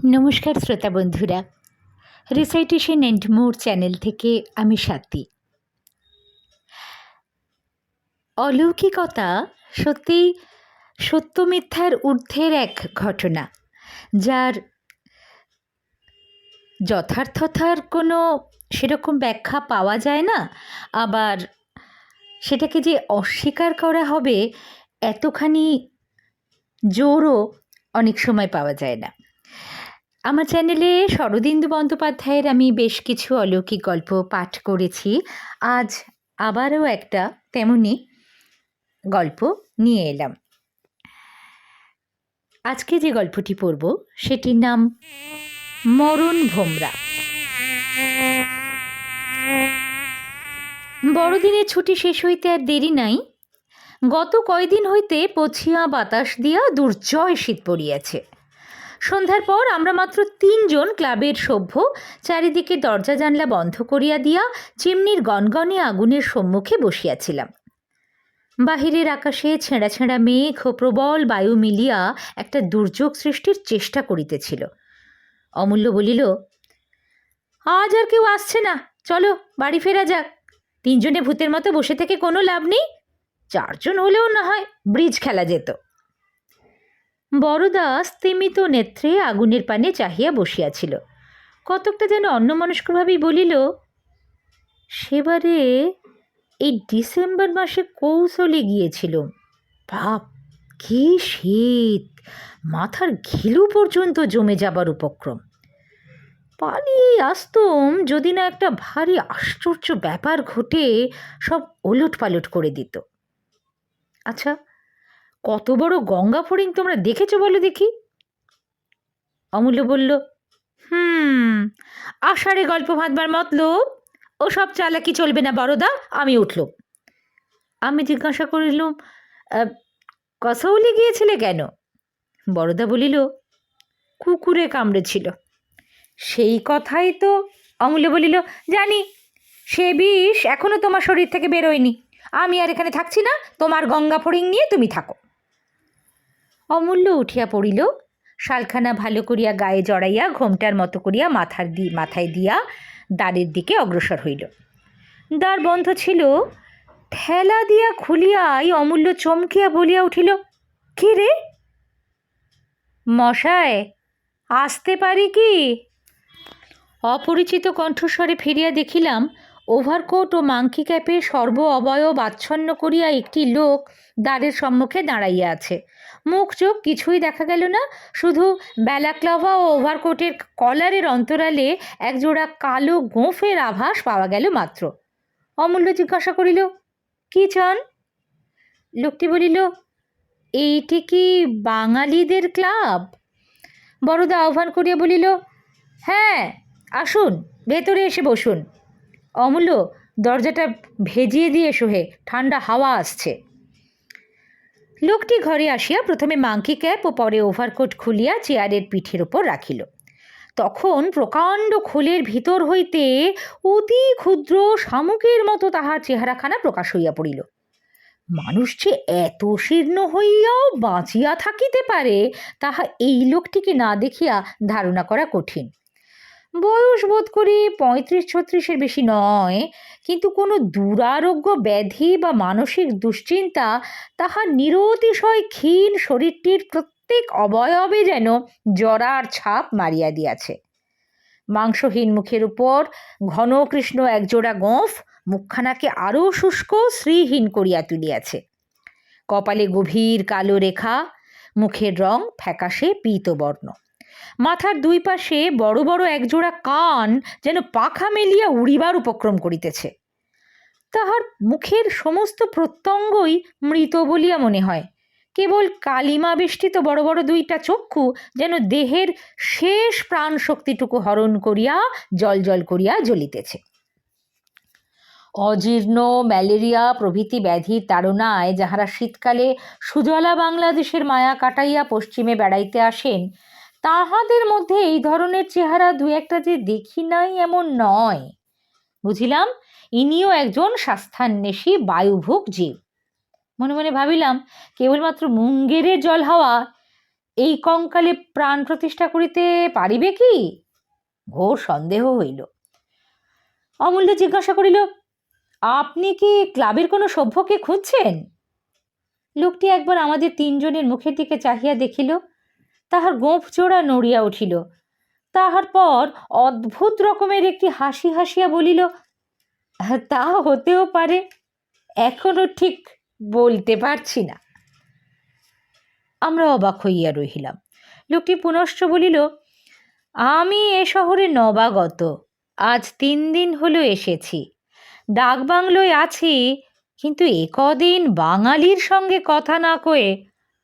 নমস্কার শ্রোতা বন্ধুরা, রিসাইটেশন অ্যান্ড মোর চ্যানেল থেকে আমি স্বাতী। অলৌকিকতা সত্যিই সত্য মিথ্যার ঊর্ধ্বের এক ঘটনা, যার যথার্থতার কোনো সেরকম ব্যাখ্যা পাওয়া যায় না, আবার সেটাকে যে অস্বীকার করা হবে এতখানি জোরও অনেক সময় পাওয়া যায় না। আমার চ্যানেলে শরদিন্দু বন্দ্যোপাধ্যায়ের আমি বেশ কিছু অলৌকিক গল্প পাঠ করেছি। আজ আবারও একটা তেমনি গল্প নিয়ে এলাম। আজকে যে গল্পটি পড়ব সেটির নাম মরণ ভোমরা। বড়দিনের ছুটি শেষ হইতে আর দেরি নাই। গত কয়দিন হইতে পছিয়া বাতাস দিয়া দুর্জয় শীত পড়িয়াছে। সন্ধ্যার পর আমরা মাত্র 3 জন ক্লাবের সভ্য চারিদিকে দরজা জানলা বন্ধ করিয়া দিয়া চিমনির গনগনে আগুনের সম্মুখে বসিয়াছিলাম। বাহিরের আকাশে ছেঁড়া ছেঁড়া মেঘ ও প্রবল বায়ু মিলিয়া একটা দুর্যোগ সৃষ্টির চেষ্টা করিতেছিল। অমূল্য বলিল, আজ আর কেউ আসছে না, চলো বাড়ি ফেরা যাক। 3 জনে ভূতের মতো বসে থেকে কোনো লাভ নেই, 4 জন হলেও না হয় ব্রিজ খেলা যেত। বড়দা স্তিমিত নেত্রে আগুনের পানে চাহিয়া বসিয়াছিল। কতকটা যেন অন্যমনস্কভাবেই বলিল, সেবারে এই ডিসেম্বর মাসে কৌশলে গিয়েছিল। বাপ, কি শীত! মাথার ঘিলু পর্যন্ত জমে যাবার উপক্রম। পালিয়ে আসতুম যদি না একটা ভারী আশ্চর্য ব্যাপার ঘটে সব ওলট পালট করে দিত। আচ্ছা, কত বড় গঙ্গা ফড়িং তোমরা দেখেছো বলো দেখি? অমূল্য বলল, আষাঢ়ে গল্প ভাঁধবার মতলব, ও সব চালাকি চলবে না বড়দা, আমি উঠলুম। আমি জিজ্ঞাসা করিলাম, কসৌলি গিয়েছিলে কেন? বড়দা বলিল, কুকুরে কামড়েছিল। সেই কথাই তো। অমূল্য বলিল, জানি, সে বিষ এখনো তোমার শরীর থেকে বেরোয়নি। আমি আর এখানে থাকছি না, তোমার গঙ্গা ফড়িং নিয়ে তুমি থাকো। অমূল্য উঠিয়া পড়িল, শালখানা ভালো করিয়া গায়ে জড়াইয়া ঘোমটার মতো করিয়া মাথায় দিয়া দ্বারের দিকে অগ্রসর হইল। দ্বার বন্ধ ছিল। ঠেলা দিয়া খুলিয়াই অমূল্য চমকিয়া বলিয়া উঠিল, কে রে? মশায়, আসতে পারি কি? অপরিচিত কণ্ঠস্বরে ফিরিয়া দেখিলাম ওভারকোট ও মাংকি ক্যাপে সর্ব অবয়ব আচ্ছন্ন করিয়া একটি লোক দ্বারের সম্মুখে দাঁড়াইয়া আছে। মুখ চোখ কিছুই দেখা গেল না, শুধু ব্যালাক্লাভা ও ওভারকোটের কলারের অন্তরালে একজোড়া কালো গোঁফের আভাস পাওয়া গেল মাত্র। অমূল্য জিজ্ঞাসা করিল, কি চান? লোকটি বলিল, এইটি কি বাঙালিদের ক্লাব? বড়দা আহ্বান করিয়া বলিল, হ্যাঁ, আসুন, ভেতরে এসে বসুন। অমূল্য, দরজাটা ভেজিয়ে দিয়ে সোহে, ঠান্ডা হাওয়া আসছে। লোকটি ঘরে আসিয়া প্রথমে মাংকি ক্যাপ ও পরে ওভারকোট খুলিয়া চেয়ারের পিঠের ওপর রাখিল। তখন প্রকাণ্ড খোলের ভিতর হইতে অতি ক্ষুদ্র শামুকের মতো তাহার চেহারাখানা প্রকাশ হইয়া পড়িল। মানুষ যে এত শীর্ণ হইয়াও বাঁচিয়া থাকিতে পারে তাহা এই লোকটিকে না দেখিয়া ধারণা করা কঠিন। বয়স বোধ করি 35-36-এর বেশি নয়, কিন্তু কোনো দুরারোগ্য ব্যাধি বা মানসিক দুশ্চিন্তা তাহার নিরতিশয় ক্ষীণ শরীরটির প্রত্যেক অবয়বে যেন জরার ছাপ মারিয়া দিয়াছে। মাংসহীন মুখের উপর ঘন কৃষ্ণ একজোড়া গোঁফ মুখখানাকে আরও শুষ্ক শ্রীহীন করিয়া তুলিয়াছে। কপালে গভীর কালো রেখা, মুখের রং ফ্যাকাশে পীতবর্ণ। মাথার 2 পাশে বড় বড় একজোড়া কান যেন পাখা মেলিয়া উড়িবার উপক্রম করিতেছে। তাহার মুখের সমস্ত প্রত্যঙ্গই মৃত বলিয়া মনে হয়। কেবল কালিমা বেষ্টিত বড় বড় 2টা চক্ষু যেন দেহের শেষ প্রাণ শক্তিটুকু হরণ করিয়া জল জল করিয়া জ্বলিতেছে। অজীর্ণ, ম্যালেরিয়া প্রভৃতি ব্যাধির তাড়নায় যাহারা শীতকালে সুজলা বাংলাদেশের মায়া কাটাইয়া পশ্চিমে বেড়াইতে আসেন, তাহাদের মধ্যে এই ধরনের চেহারা 2-একটা যে দেখি নাই এমন নয়। বুঝিলাম ইনিও একজন স্বাস্থান্বেষী বায়ুভুক জীব। মনে মনে ভাবিলাম, কেবলমাত্র মুঙ্গেরের জল হাওয়া এই কঙ্কালে প্রাণ প্রতিষ্ঠা করিতে পারিবে কি? ঘোর সন্দেহ হইল। অমূল্য জিজ্ঞাসা করিল, আপনি কি ক্লাবের কোনো সভ্যকে খুঁজছেন? লোকটি একবার আমাদের তিনজনের মুখের দিকে চাহিয়া দেখিল, তাহার গোঁফ জোড়া নড়িয়া উঠিল। তাহার পর অদ্ভুত রকমের একটি হাসি হাসিয়া বলিল, তা হতেও পারে, এখনো ঠিক বলতে পারছি না। আমরা অবাক হইয়া রহিলাম। লোকটি পুনশ্চ বলিল, আমি এ শহরে নবাগত, আজ 3 দিন হলো এসেছি। ডাকবাংলোয় আছি, কিন্তু এ কদিন বাঙালির সঙ্গে কথা না কয়ে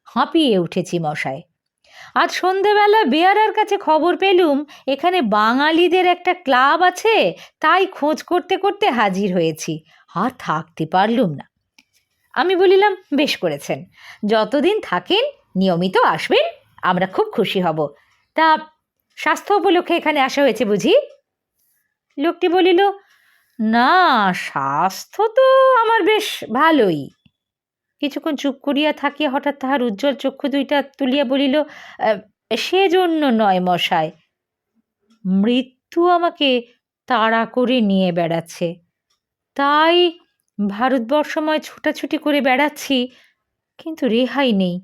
হাঁপিয়ে উঠেছি মশাই। আজ সন্ধেবেলা বেয়ারার কাছে খবর পেলুম এখানে বাঙালিদের একটা ক্লাব আছে, তাই খোঁজ করতে করতে হাজির হয়েছি, আর থাকতে পারলুম না। আমি বলিলাম, বেশ করেছেন, যতদিন থাকেন নিয়মিত আসবেন, আমরা খুব খুশি হব। তা স্বাস্থ্য উপলক্ষে এখানে আসা হয়েছে বুঝি? লোকটি বলিল, না, স্বাস্থ্য তো আমার বেশ ভালোই। কিছুক্ষণ চুপ করিয়া থাকিয়া হঠাৎ তাহার উজ্জ্বল চক্ষু দুইটা তুলিয়া বলিল, সেজন্য নয় মশাই, মৃত্যু আমাকে তাড়া করে নিয়ে বেড়াচ্ছে, তাই ভারতবর্ষময় ছোটাছুটি করে বেড়াচ্ছি, কিন্তু রেহাই নেই।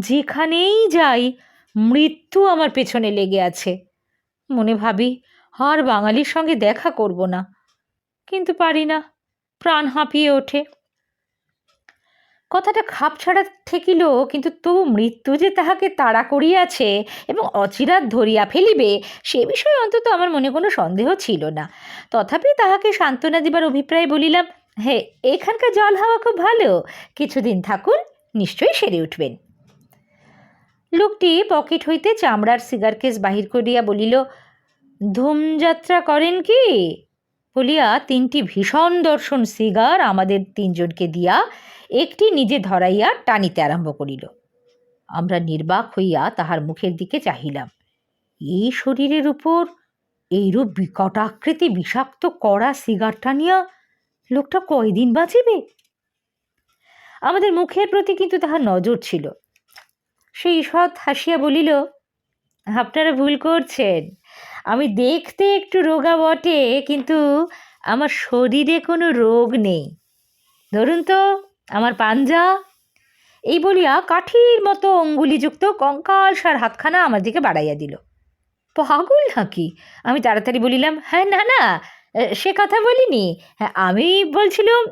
যেখানেই যাই মৃত্যু আমার পেছনে লেগে আছে। মনে ভাবি আর বাঙালির সঙ্গে দেখা করব না, কিন্তু পারি না, প্রাণ হাঁপিয়ে ওঠে। কথাটা খাপ ছাড়া ঠেকিল, কিন্তু তবু মৃত্যু যে তাহাকে তাড়া করিয়াছে এবং অচিরাৎ ধরিয়া ফেলিবে সে বিষয়ে অন্তত আমার মনে কোনো সন্দেহ ছিল না। তথাপি তাহাকে সান্ত্বনা দিবার অভিপ্রায়ে বলিলাম, হ্যাঁ, এখানকার জল হাওয়া খুব ভালো, কিছুদিন থাকুন, নিশ্চয়ই সেরে উঠবেন। লোকটি পকেট হইতে চামড়ার সিগার কেস বাহির করিয়া বলিল, ধূমযাত্রা করেন কি? বলিয়া 3টি ভীষণ দর্শন সিগার আমাদের 3জনকে দিয়া একটি নিজে ধরাইয়া টানিতে আরম্ভ করিল। আমরা নির্বাক হইয়া তাহার মুখের দিকে চাহিলাম। এই শরীরের উপর এইরূপ বিকটাকৃতি বিষাক্ত কড়া সিগার টানিয়া লোকটা কয়দিন বাঁচিবে? আমাদের মুখের প্রতি কিন্তু তাহার নজর ছিল। সে ঈষৎ হাসিয়া বলিল, আপনারা ভুল করছেন, আমি দেখতে একটু রোগা বটে, কিন্তু আমার শরীরে কোনো রোগ নেই। ধরুন তো আমার পাঞ্জা। এই বলিয়া কাঠির মতো অঙ্গুলিযুক্ত কঙ্কালসার হাতখানা আমার দিকে বাড়াইয়া দিল। পাগল নাকি? আমি তাড়াতাড়ি বলিলাম, হ্যাঁ, না না, সে কথা বলিনি, হ্যাঁ, আমি বলছিলাম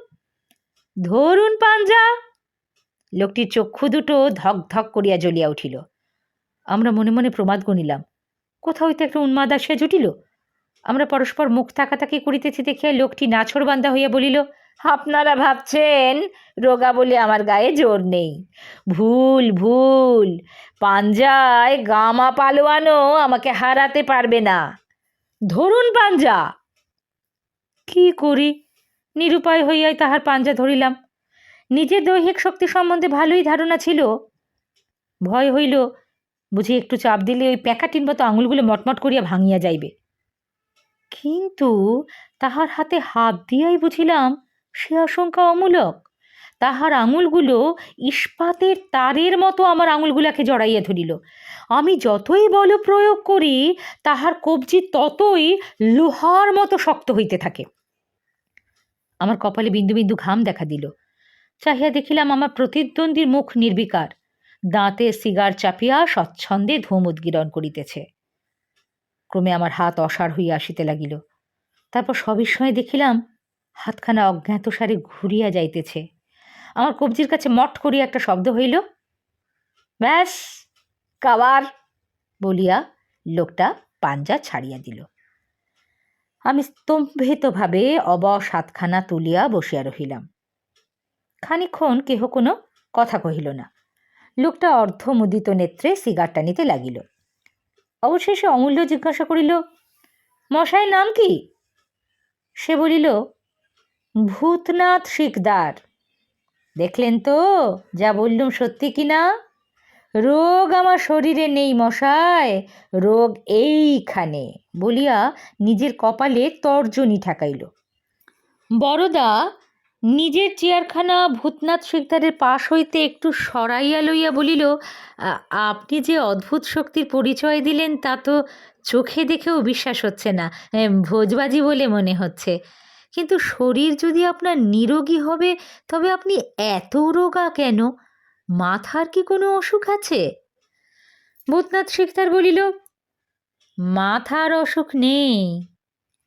ধরুন পাঞ্জা। লোকটির চক্ষু দুটো ধক ধক করিয়া জ্বলিয়া উঠিল। আমরা মনে মনে প্রমাদ গণিলাম, কোথা হইতে একটা উন্মাদ আসিয়া জুটিল। আমরা পরস্পর মুখ তাকাতাকি করিতেছি দেখিয়া লোকটি নাছোড়বান্দা হইয়া বলিল, আপনারা ভাবছেন রোগা বলে আমার গায়ে জোর নেই। ভুল ভুল, পাঞ্জায় গামা পালোয়ানও আমাকে হারাতে পারবে না। ধরুন পাঞ্জা। কি করি? নিরুপায় হইয়াই তাহার পাঞ্জা ধরিলাম। নিজের দৈহিক শক্তি সম্বন্ধে ভালোই ধারণা ছিল। ভয় হইল বুঝি একটু চাপ দিলে ওই প্যাঁকাটির মতো আঙুলগুলো মটমট করিয়া ভাঙিয়া যাইবে। কিন্তু তাহার হাতে হাত দিয়াই বুঝিলাম সে আশঙ্কা অমূলক। তাহার আঙুলগুলো ইস্পাতের তারের মতো আমার আঙুলগুলাকে জড়াইয়া ধরিল। আমি যতই বল প্রয়োগ করি তাহার কবজি ততই লোহার মতো শক্ত হইতে থাকে। আমার কপালে বিন্দু বিন্দু ঘাম দেখা দিল। চাহিয়া দেখিলাম আমার প্রতিদ্বন্দ্বীর মুখ নির্বিকার, দাঁতে সিগার চাপিয়া স্বচ্ছন্দে ধূম উদ্গীরণ করিতেছে। ক্রমে আমার হাত অসাড় হইয়া আসিতে লাগিল। তারপর সবিস্ময়ে দেখিলাম হাতখানা অজ্ঞাতসারে ঘুরিয়া যাইতেছে। আমার কবজির কাছে মট করিয়া একটা শব্দ হইল। ব্যাস, কাবার বলিয়া লোকটা পাঞ্জা ছাড়িয়া দিল। আমি স্তম্ভিতভাবে অবশ হাতখানা তুলিয়া বসিয়া রহিলাম। খানিক্ষণ কেহ কোনো কথা কহিল না। লোকটা অর্ধমুদিত নেত্রে সিগার টানিতে লাগিল। অবশেষে অমূল্য জিজ্ঞাসা করিল, মশাইয়ের নাম কি? সে বলিল, ভূতনাথ শিকদার। দেখলেন তো যা বললুম সত্যি কিনা? রোগ আমার শরীরে নেই মশাই, রোগ এইখানে বলিয়া নিজের কপালে তর্জনী ঠেকাইল। বরদা নিজের চেয়ারখানা ভূতনাথ শিকদারের পাশ হইতে একটু সরাইয়া লইয়া বলিল, আপনি যে অদ্ভুত শক্তির পরিচয় দিলেন তা তো চোখে দেখেও বিশ্বাস হচ্ছে না, ভোজবাজি বলে মনে হচ্ছে। কিন্তু শরীর যদি আপনার নিরোগী হবে তবে আপনি এত রোগা কেন? মাথার কি কোনো অসুখ আছে? ভূতনাথ শিকদার বলিল, মাথার অসুখ নেই,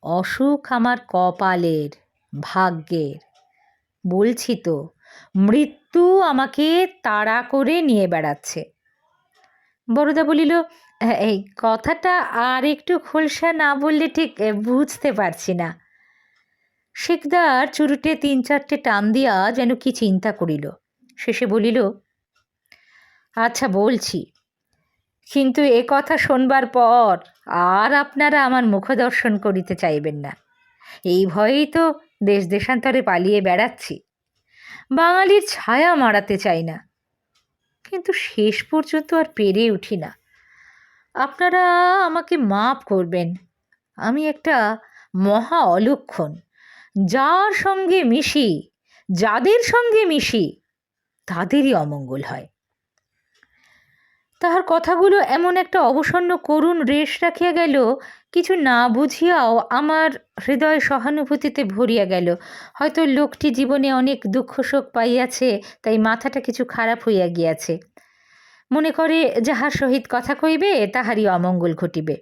অসুখ আমার কপালের, ভাগ্যের। বলছি তো, মৃত্যু আমাকে তাড়া করে নিয়ে বেড়াচ্ছে। বড়দা বলিল, এই কথাটা আর একটু খোলসা না বললে ঠিক বুঝতে পারছি না। শিকদার চুরুটে 3-4টে টান দিয়া যেন কি চিন্তা করিল, শেষে বলিল, আচ্ছা বলছি, কিন্তু এ কথা শোনবার পর আর আপনারা আমার মুখদর্শন করিতে চাইবেন না। এই ভয়েই তো দেশ দেশান্তরে পালিয়ে বেড়াচ্ছি। বাঙালির ছায়া মারাতে চাই না, কিন্তু শেষ পর্যন্ত আর পেরে উঠি না। আপনারা আমাকে মাপ করবেন, আমি একটা মহা অলক্ষণ। যার সঙ্গে মিশি, যাদের সঙ্গে মিশি, তাদেরই অমঙ্গল হয়। তাহার কথাগুলো এমন একটা অবসন্ন করুণ রেশ রাখিয়া গেল, কিছু না বুঝিয়াও আমার হৃদয় সহানুভূতিতে ভরিয়া গেল। হয়তো লোকটি জীবনে অনেক দুঃখ শোক পাইয়াছে, তাই মাথাটা কিছু খারাপ হইয়া গিয়াছে। মনে করে যাহার সহিত কথা কইবে তাহারই অমঙ্গল ঘটিবে।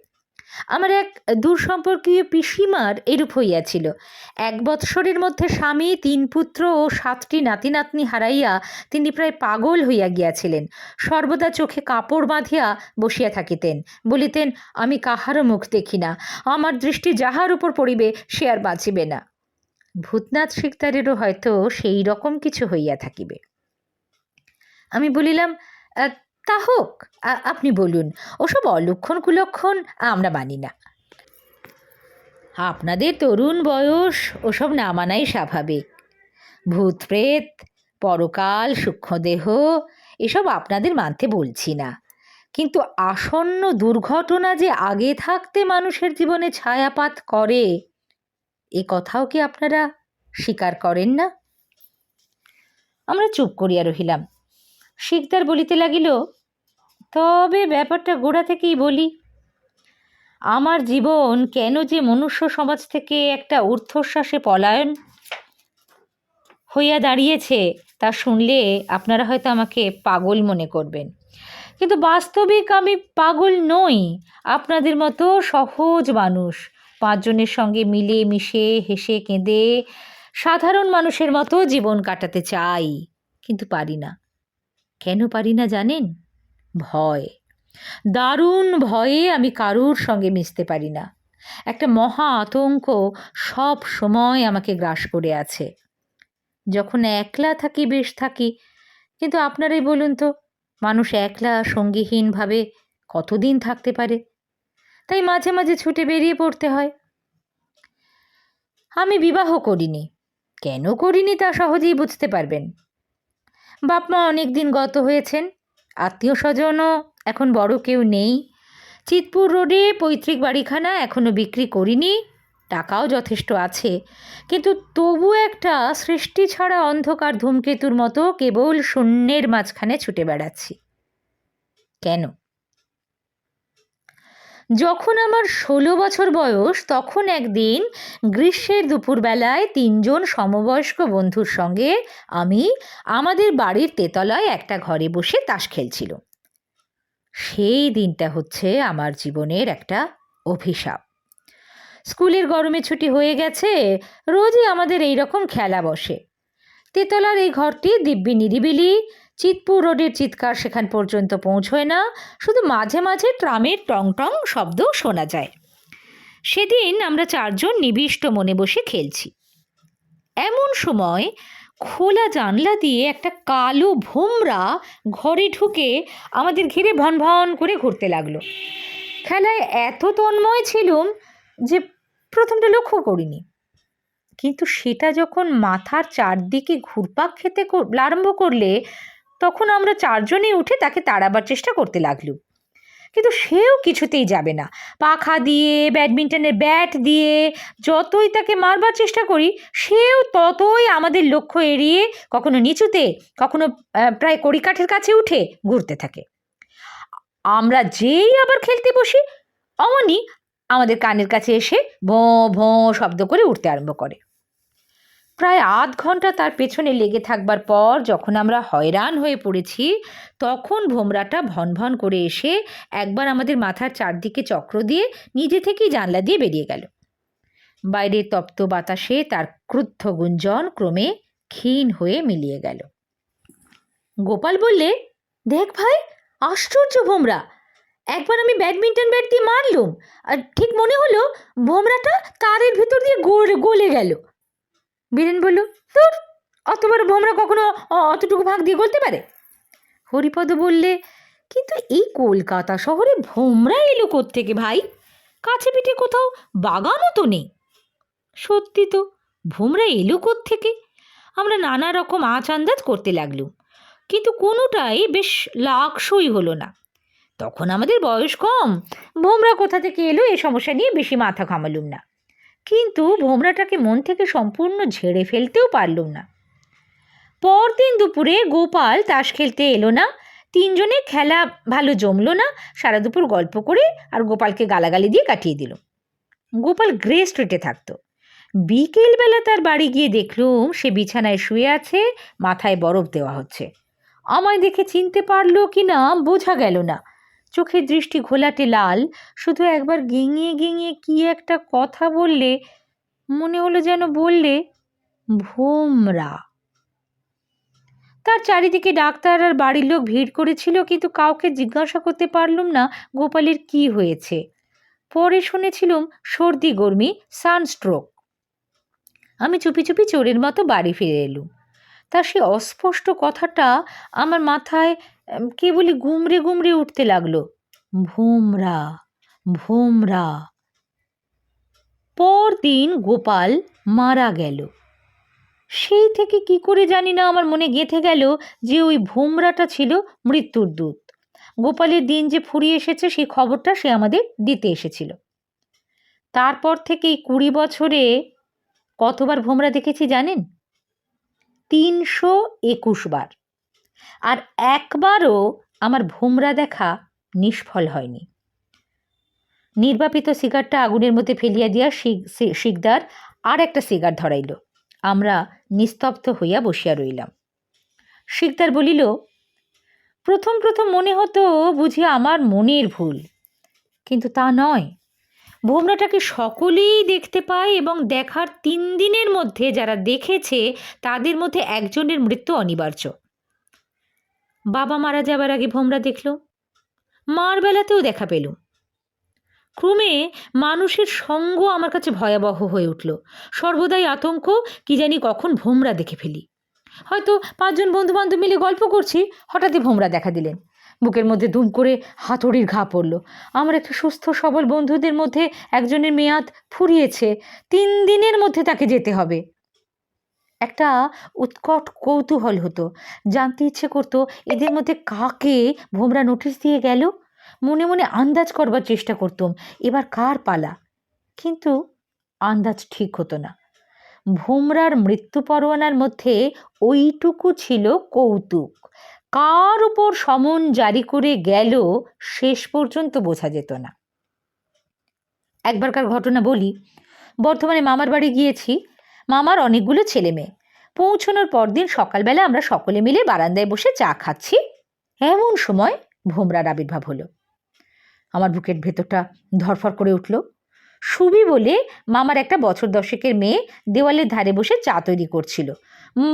আমার এক দূরসম্পর্কীয় পিসিমার এরূপ হইয়াছিল। 1 বৎসরের মধ্যে স্বামী, 3 পুত্র ও 7টি নাতি নাতনি হারাইয়া তিনি প্রায় পাগল হইয়া গিয়াছিলেন। সর্বদা চোখে কাপড় বাঁধিয়া বসিয়া থাকিতেন, বলিতেন, আমি কাহারও মুখ দেখি না, আমার দৃষ্টি যাহার উপর পড়িবে সে আর বাঁচিবে না। ভূতনাথ শিকদারেরও হয়তো সেই রকম কিছু হইয়া থাকিবে। আমি বলিলাম, তা হোক, আপনি বলুন, ওসব অলক্ষণ কুলক্ষণ আমরা মানি না। আপনাদের তরুণ বয়স, ওসব না মানাই স্বাভাবিক। ভূত প্রেত, পরকাল, সূক্ষ্মদেহ, এসব আপনাদের মানতে বলছি না, কিন্তু আসন্ন দুর্ঘটনা যে আগে থাকতে মানুষের জীবনে ছায়াপাত করে, এ কথাও কি আপনারা স্বীকার করেন না? আমরা চুপ করিয়া রহিলাম। শিকদার বলিতে লাগিল, তবে ব্যাপারটা গোড়া থেকেই বলি। আমার জীবন কেন যে মনুষ্য সমাজ থেকে একটা ঊর্ধ্বশ্বাসে পলায়ন হইয়া দাঁড়িয়েছে তা শুনলে আপনারা হয়তো আমাকে পাগল মনে করবেন, কিন্তু বাস্তবিক আমি পাগল নই। আপনাদের মতো সহজ মানুষ, 5 জনের সঙ্গে মিলে মিশে হেসে কেঁদে সাধারণ মানুষের মতো জীবন কাটাতে চাই, কিন্তু পারি না। কেন পারি না জানেন? ভয়। দারুণ ভয়ে আমি কারুর সঙ্গে মিশতে পারি না। একটা মহা আতঙ্ক সব সময় আমাকে গ্রাস করে আছে। যখন একলা থাকি বেশ থাকি, কিন্তু আপনারাই বলুন তো, মানুষ একলা সঙ্গীহীনভাবে কতদিন থাকতে পারে? তাই মাঝে মাঝে ছুটে বেরিয়ে পড়তে হয়। আমি বিবাহ করিনি, কেন করিনি তা সহজেই বুঝতে পারবেন। বাপ মা অনেক দিন গত হয়েছেন, আত্মীয় স্বজনও এখন বড় কেউ নেই। চিতপুর রোডে পৈতৃক বাড়িখানা এখনও বিক্রি করিনি, টাকাও যথেষ্ট আছে, কিন্তু তবু একটা সৃষ্টি ছাড়া অন্ধকার ধূমকেতুর মতো কেবল শূন্যের মাঝখানে ছুটে বেড়াচ্ছি। কেন? যখন আমার 16 বছর বয়স, তখন একদিন গ্রীষ্মের দুপুরবেলায় 3 জন সমবয়স্ক বন্ধুর সঙ্গে আমি আমাদের বাড়ির তেতলায় একটা ঘরে বসে তাস খেলছিল। সেই দিনটা হচ্ছে আমার জীবনের একটা অভিশাপ। স্কুলের গরমে ছুটি হয়ে গেছে, রোজই আমাদের এই রকম খেলা বসে। তেতলার এই ঘরটি দিব্যি নিরিবিলি, চিতপুর রোডের চিৎকার সেখান পর্যন্ত পৌঁছয় না, শুধু মাঝে মাঝে ট্রামের টং টং শব্দ শোনা যায়। সেদিন আমরা 4 জন নিবিষ্ট মনে বসে খেলছি। এমন সময় খোলা জানলা দিয়ে একটা কালো ভোমরা ঘরে ঢুকে আমাদের ঘিরে ভন ভন করে ঘুরতে লাগলো। খেলায় এত তন্ময় ছিলুম যে প্রথমটা লক্ষ্য করিনি, কিন্তু সেটা যখন মাথার চারদিকে ঘুরপাক খেতে আরম্ভ করলে, তখন আমরা 4 জনেই উঠে তাকে তাড়াবার চেষ্টা করতে লাগলুম। কিন্তু সেও কিছুতেই যাবে না। পাখা দিয়ে, ব্যাডমিন্টনের ব্যাট দিয়ে যতই তাকে মারবার চেষ্টা করি, সেও ততই আমাদের লক্ষ্য এড়িয়ে কখনো নিচুতে, কখনো প্রায় কড়িকাঠের কাছে উঠে ঘুরতে থাকে। আমরা যেই আবার খেলতে বসি, অমনি আমাদের কানের কাছে এসে ভোঁ ভোঁ শব্দ করে উঠতে আরম্ভ করে। প্রায় আধ ঘন্টা তার পেছনে লেগে থাকবার পর যখন আমরা হয়রান হয়ে পড়েছি, তখন ভোমরাটা ভন ভন করে এসে একবার আমাদের মাথার চারদিকে চক্র দিয়ে নিজে থেকেই জানলা দিয়ে বেরিয়ে গেল। বাইরের তপ্ত বাতাসে তার ক্রুদ্ধ গুঞ্জন ক্রমে ক্ষীণ হয়ে মিলিয়ে গেল। গোপাল বললে, দেখ ভাই, আশ্চর্য ভোমরা, একবার আমি ব্যাডমিন্টন ব্যাট দিয়ে মারলুম, আর ঠিক মনে হলো ভোমরাটা তারের ভিতর দিয়ে গলে গেল। বীরেন বলল, তোর অত বড় ভোমরা কখনো অতটুকু ভাগ দিয়ে গলতে পারে? হরিপদ বললে, কিন্তু এই কলকাতা শহরে ভোমরা এলো কোত্থেকে ভাই? কাছে পিঠে কোথাও বাগানও তো নেই। সত্যি তো, ভোমরা এলো কোত্থেকে? আমরা নানা রকম আঁচ আন্দাজ করতে লাগলুম, কিন্তু কোনোটাই বেশ লাকসই হলো না। তখন আমাদের বয়স কম, ভোমরা কোথা থেকে এলো এ সমস্যা নিয়ে বেশি মাথা ঘামালুম না। কিন্তু ভোমরাটাকে মন থেকে সম্পূর্ণ ঝেড়ে ফেলতেও পারলুম না। পরদিন দুপুরে গোপাল তাস খেলতে এলো না। তিনজনে খেলা ভালো জমলো না। সারা দুপুর গল্প করে আর গোপালকে গালাগালি দিয়ে কাটিয়ে দিল। গোপাল গ্রে স্ট্রিটে থাকতো। বিকেলবেলা তার বাড়ি গিয়ে দেখলুম সে বিছানায় শুয়ে আছে, মাথায় বরফ দেওয়া হচ্ছে। আমায় দেখে চিনতে পারলো কি না বোঝা গেল না। চোখের দৃষ্টি ঘোলাটে লাল, শুধু একবার গেঙিয়ে গেঙিয়ে কি একটা কথা বললে, মনে হলো যেন বললে ভোমরা। তার চারিদিকে ডাক্তার আর বাড়ির লোক ভিড় করেছিল, কিন্তু কাউকে জিজ্ঞাসা করতে পারলুম না গোপালের কি হয়েছে। পরে শুনেছিলুম সর্দি গরমি, সানস্ট্রোক। আমি চুপি চুপি চোরের মতো বাড়ি ফিরে এলুম। তার সে অস্পষ্ট কথাটা আমার মাথায় কেবলই গুমড়ে গুমড়ে উঠতে লাগলো, ভোমরা ভোমরা। পরদিন গোপাল মারা গেল। সেই থেকে কি করে জানি না আমার মনে গেঁথে গেল যে ওই ভোমরাটা ছিল মৃত্যুর দূত। গোপালের দিন যে ফুরিয়ে এসেছে সেই খবরটা সে আমাদের দিতে এসেছিল। তারপর থেকে এই 20 বছরে কতবার ভোমরা দেখেছি জানেন? 321 বার। আর একবারও আমার ভোমরা দেখা নিষ্ফল হয়নি। নির্বাপিত সিগারটা আগুনের মধ্যে ফেলিয়া দিয়া শিকদার আর একটা সিগার ধরাইল। আমরা নিস্তব্ধ হইয়া বসিয়া রইলাম। শিকদার বলিল, প্রথম প্রথম মনে হতো বুঝি আমার মনের ভুল, কিন্তু তা নয়। ভোমরাটাকে সকলেই দেখতে পায় এবং দেখার 3 দিনের মধ্যে যারা দেখেছে তাদের মধ্যে একজনের মৃত্যু অনিবার্য। বাবা মারা যাবার আগে ভোমরা দেখল, মার বেলাতেও দেখা পেলুম। ক্রমে মানুষের সঙ্গ আমার কাছে ভয়াবহ হয়ে উঠল। সর্বদাই আতঙ্ক, কি জানি কখন ভোমরা দেখে ফেলি। হয়তো 5 জন বন্ধুবান্ধব মিলে গল্প করছি, হঠাৎই ভোমরা দেখা দিলেন। বুকের মধ্যে দুম করে হাতুড়ির ঘা পড়ল। আমার একটা সুস্থ সবল বন্ধুদের মধ্যে একজনের মেয়াদ ফুরিয়েছে, 3 দিনের মধ্যে তাকে যেতে হবে। একটা উৎকট কৌতূহল হতো, জানতে ইচ্ছে করতো এদের মধ্যে কাকে ভোমরা নোটিশ দিয়ে গেল। মনে মনে আন্দাজ করবার চেষ্টা করতুম এবার কার পালা, কিন্তু আন্দাজ ঠিক হতো না। ভোমরার মৃত্যু পরোয়ানার মধ্যে ওইটুকু ছিল কৌতুক। কার উপর সমন জারি করে গেল শেষ পর্যন্ত বোঝা যেত না। একবারকার ঘটনা বলি। বর্ধমানে মামার বাড়ি গিয়েছি। মামার অনেকগুলো ছেলে মেয়ে। পৌঁছানোর পরদিন সকালবেলা আমরা সকলে মিলে বারান্দায় বসে চা খাচ্ছি। এমন সময় ভোমরার আবির্ভাব হলো। আমার বুকের ভেতরটা ধরফর করে উঠল। সুবি বলে মামার একটা বছর 10-এর মেয়ে দেওয়ালের ধারে বসে চা তৈরি করছিল।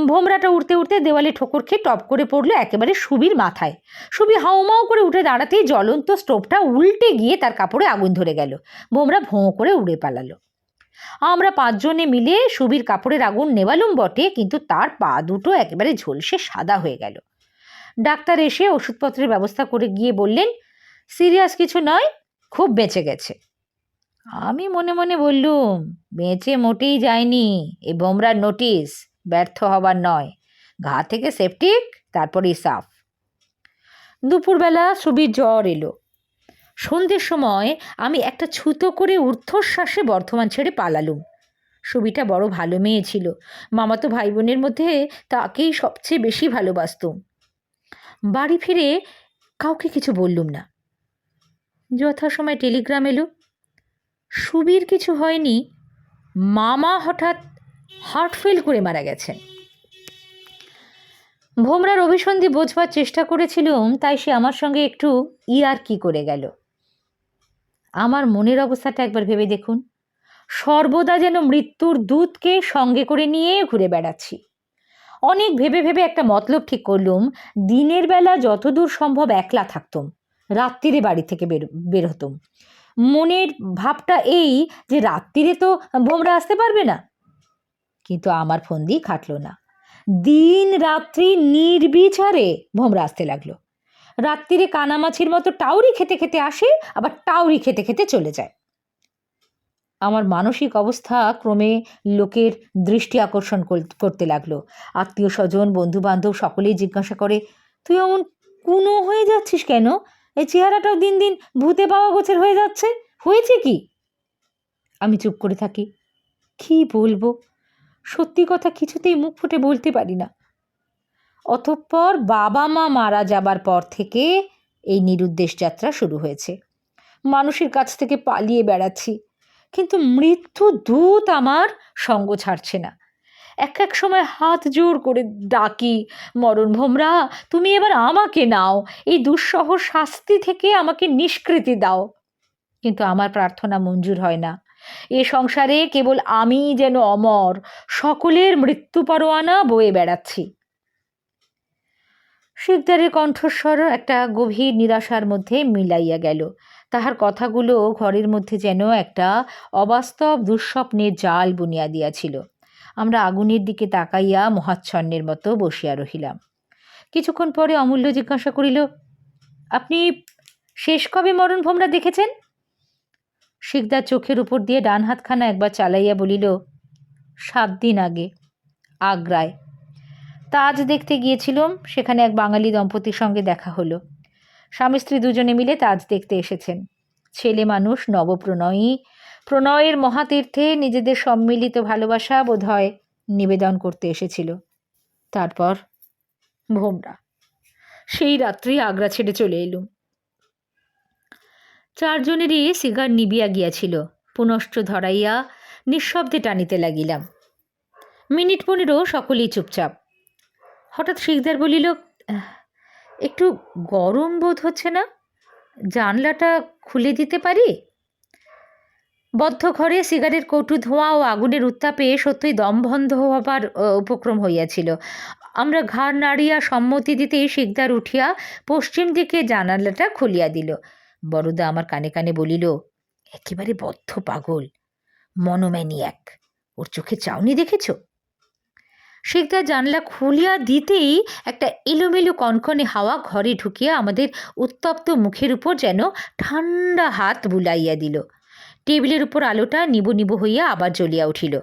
ভোমরাটা উঠতে উঠতে দেওয়ালে ঠোকর খেয়ে টপ করে পড়লো একেবারে সুবির মাথায়। সুবি হাউমাউ করে উঠে দাঁড়াতেই জ্বলন্ত স্টোভটা উল্টে গিয়ে তার কাপড়ে আগুন ধরে গেল। ভোমরা ভোঁ করে উড়ে পালালো। আমরা 5 জনে মিলে সুবির কাপড়ের আগুন নেভালুম বটে, কিন্তু তার পা দুটো একেবারে ঝলসে সাদা হয়ে গেল। ডাক্তার এসে ওষুধপত্রের ব্যবস্থা করে গিয়ে বললেন, সিরিয়াস কিছু নয়, খুব বেঁচে গেছে। আমি মনে মনে বললুম, বেঁচে মোটেই যায়নি, এ ভোমরার নোটিশ, ব্যর্থ হবার নয়। ঘা থেকে সেপটিক, তারপরেই সাফ। দুপুরবেলা সুবির জ্বর এলো। সন্ধ্যের সময় আমি একটা ছুতো করে ঊর্ধ্বশ্বাসে বর্ধমান ছেড়ে পালালুম। সুবিটা বড় ভালো মেয়ে ছিল। মামাতো ভাই বোনের মধ্যে তাকেই সবচেয়ে বেশি ভালোবাসতুম। বাড়ি ফিরে কাউকে কিছু বললুম না। যথাসময় টেলিগ্রাম এলো, সুবির কিছু হয়নি, মামা হঠাৎ হার্ট ফেল করে মারা গেছেন। ভোমরার অভিসন্ধি বোঝবার চেষ্টা করেছিলুম, তাই সে আমার সঙ্গে একটু ইয়ার্কি করে গেল। আমার মনের অবস্থাটা একবার ভেবে দেখুন, সর্বদা যেন মৃত্যুর দূতকে সঙ্গে করে নিয়ে ঘুরে বেড়াচ্ছি। অনেক ভেবে ভেবে একটা মতলব ঠিক করলুম, দিনের বেলা যতদূর সম্ভব একলা থাকতুম, রাত্রিরে বাড়ি থেকে বের হতুম। মনের ভাবটা এই যে রাত্রিরে তো ভোমরা আসতে পারবে না। কিন্তু আমার ফন্দি খাটল না। দিন রাত্রি নির্বিচারে ভোমরা আসতে লাগলো। রাত্রিরে কানামাছির মতো টাউরি খেতে খেতে আসে, আবার টাউরি খেতে খেতে চলে যায়। আমার মানসিক অবস্থা ক্রমে লোকের দৃষ্টি আকর্ষণ করতে লাগলো। আত্মীয় স্বজন বন্ধু বান্ধব সকলেই জিজ্ঞাসা করে, তুই এমন কুনো হয়ে যাচ্ছিস কেন? এই চেহারাটাও দিন দিন ভূতে পাওয়া গোছের হয়ে যাচ্ছে, হয়েছে কি? আমি চুপ করে থাকি। কি বলবো, সত্যি কথা কিছুতেই মুখ ফুটে বলতে পারি না। অতঃপর বাবা মা মারা যাবার পর থেকে এই নিরুদ্দেশ যাত্রা শুরু হয়েছে। মানুষের কাছ থেকে পালিয়ে বেড়াচ্ছি, কিন্তু মৃত্যু দূত আমার সঙ্গ ছাড়ছে না। এক এক সময় হাত জোর করে ডাকি, মরণ ভোমরা, তুমি এবার আমাকে নাও, এই দুঃসহ শাস্তি থেকে আমাকে নিষ্কৃতি দাও। কিন্তু আমার প্রার্থনা মঞ্জুর হয় না। এ সংসারে কেবল আমি যেন অমর, সকলের মৃত্যু পরোয়ানা বয়ে বেড়াচ্ছি। শিকদারের কণ্ঠস্বর একটা গভীর নিরাশার মধ্যে মিলাইয়া গেল। তাহার কথাগুলো ঘরের মধ্যে যেন একটা অবাস্তব দুঃস্বপ্নের জাল বুনিয়া দিয়াছিল। আমরা আগুনের দিকে তাকাইয়া মহাচ্ছন্নের মতো বসিয়া রহিলাম। কিছুক্ষণ পরে অমূল্য জিজ্ঞাসা করিল, আপনি শেষ কবে মরণ ভোমরা দেখেছেন? শিকদার চোখের উপর দিয়ে ডান হাতখানা একবার চালাইয়া বলিল, 7 দিন আগে, আগ্রায়। তাজ দেখতে গিয়েছিলাম, সেখানে এক বাঙালি দম্পতির সঙ্গে দেখা হলো। স্বামী স্ত্রী দুজনে মিলে তাজ দেখতে এসেছেন। ছেলে মানুষ, নবপ্রণয়ী, প্রণয়ের মহাতীর্থে নিজেদের সম্মিলিত ভালোবাসা বোধ হয় নিবেদন করতে এসেছিল। তারপর ভোমরা। সেই রাত্রি আগ্রা ছেড়ে চলে এলুম। 4 জনেরই সিগার নিবিয়া গিয়াছিল। পুনশ্চ ধরাইয়া নিঃশব্দে টানিতে লাগিলাম। মিনিট 15 সকলেই চুপচাপ। হঠাৎ শিকদার বলিল, একটু গরম বোধ হচ্ছে না? জানলাটা খুলে দিতে পারি? বদ্ধ ঘরে সিগারের কৌটু ধোঁয়া ও আগুনের উত্তাপে সত্যই দমবন্ধ হবার উপক্রম হইয়াছিল। আমরা ঘাড় নাড়িয়া সম্মতি দিতেই শিকদার উঠিয়া পশ্চিম দিকে জানালাটা খুলিয়া দিল। বড়দা আমার কানে কানে বলিল, একেবারে বদ্ধ পাগল, মনোম্যানিয়াক, ওর চোখে চাউনি দেখেছ? শিকদার জানলা খুলিয়া দিতেই একটা এলোমেলো কনকনে হাওয়া ঘরে ঢুকিয়া আমাদের উত্তপ্ত মুখের উপর যেন ঠান্ডা হাত বুলাইয়া দিল। টেবিলের উপর আলোটা নিবু নিবু হইয়া আবার জ্বলিয়া উঠিল।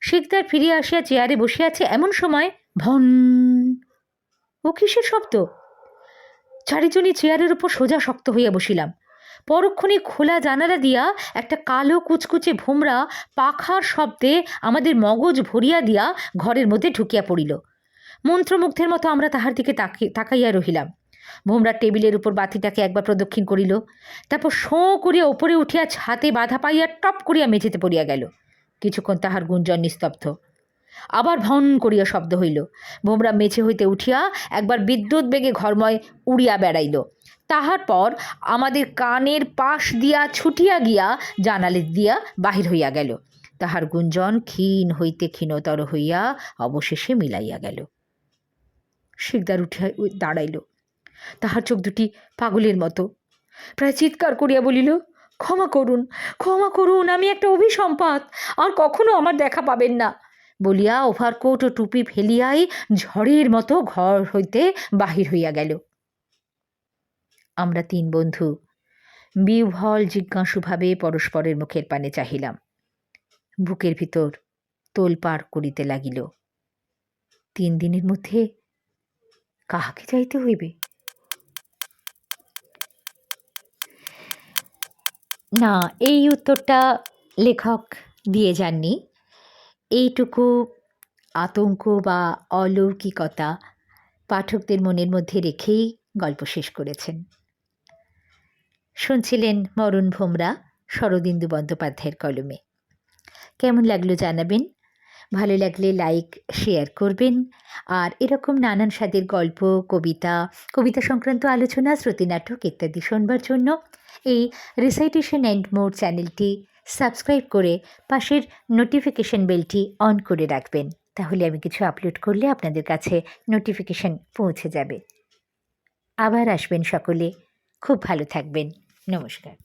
শিকদার ফিরিয়া আসিয়া চেয়ারে বসিয়াছে, এমন সময় ভন! ও কিসের শব্দ? চারিজনই চেয়ারের উপর সোজা শক্ত হইয়া বসিলাম। পরক্ষণে খোলা জানালা দিয়া একটা কালো কুচকুচে ভোমরা পাখার শব্দে আমাদের মগজ ভরিয়া দিয়া ঘরের মধ্যে ঢুকিয়া পড়িল। মন্ত্রমুগ্ধের মতো আমরা তাহার দিকে তাকাইয়া রহিলাম। ভোমরা টেবিলের উপর বাতিটাকে একবার প্রদক্ষিণ করিল, তারপর শোঁ করিয়া ওপরে উঠিয়া ছাতে বাধা পাইয়া টপ করিয়া মেঝেতে পড়িয়া গেল। কিছুক্ষণ তাহার গুঞ্জন নিস্তব্ধ। আবার ভন করিয়া শব্দ হইল। ভোমরা মেঝে হইতে উঠিয়া একবার বিদ্যুৎ বেগে ঘরময় উড়িয়া বেড়াইল। তাহার পর আমাদের কানের পাশ দিয়া ছুটিয়া গিয়া জানালে দিয়া বাহির হইয়া গেল। তাহার গুঞ্জন ক্ষীণ হইতে ক্ষীণতর হইয়া অবশেষে মিলাইয়া গেল। শিকদার উঠিয়া দাঁড়াইল। তাহার চোখ দুটি পাগলের মতো। প্রায় চিৎকার করিয়া বলিল, ক্ষমা করুন, ক্ষমা করুন, আমি একটা অভিসম্পাত, আর কখনো আমার দেখা পাবেন না বলিয়া ওভারকোট ও টুপি ফেলিয়াই ঝড়ের মতো ঘর হইতে বাহির হইয়া গেল। আমরা 3 বন্ধু বিহ্বল জিজ্ঞাসুভাবে পরস্পরের মুখের পানে চাহিলাম। বুকের ভিতর তোলপাড় করিতে লাগিল। 3 দিনের মধ্যে কাহাকে যাইতে হইবে? না, এই উত্তরটা লেখক দিয়ে যাননি। এইটুকু আতঙ্ক বা অলৌকিকতা পাঠকদের মনের মধ্যে রেখেই গল্প শেষ করেছেন। শুনছিলেন মরণ ভোমরা, শরদিন্দু বন্দ্যোপাধ্যায়ের কলমে। কেমন লাগলো জানাবেন। ভালো লাগলে লাইক শেয়ার করবেন। আর এরকম নানান স্বাদের গল্প, কবিতা সংক্রান্ত আলোচনা, শ্রুতিনাটক ইত্যাদি শোনবার জন্য এই রিসাইটেশন অ্যান্ড মোর চ্যানেলটি সাবস্ক্রাইব করে পাশের নোটিফিকেশন বেলটি অন করে রাখবেন। তাহলে আমি কিছু আপলোড করলে আপনাদের কাছে নোটিফিকেশন পৌঁছে যাবে। আবার আসবেন সকলে। খুব ভালো থাকবেন। নমস্কার।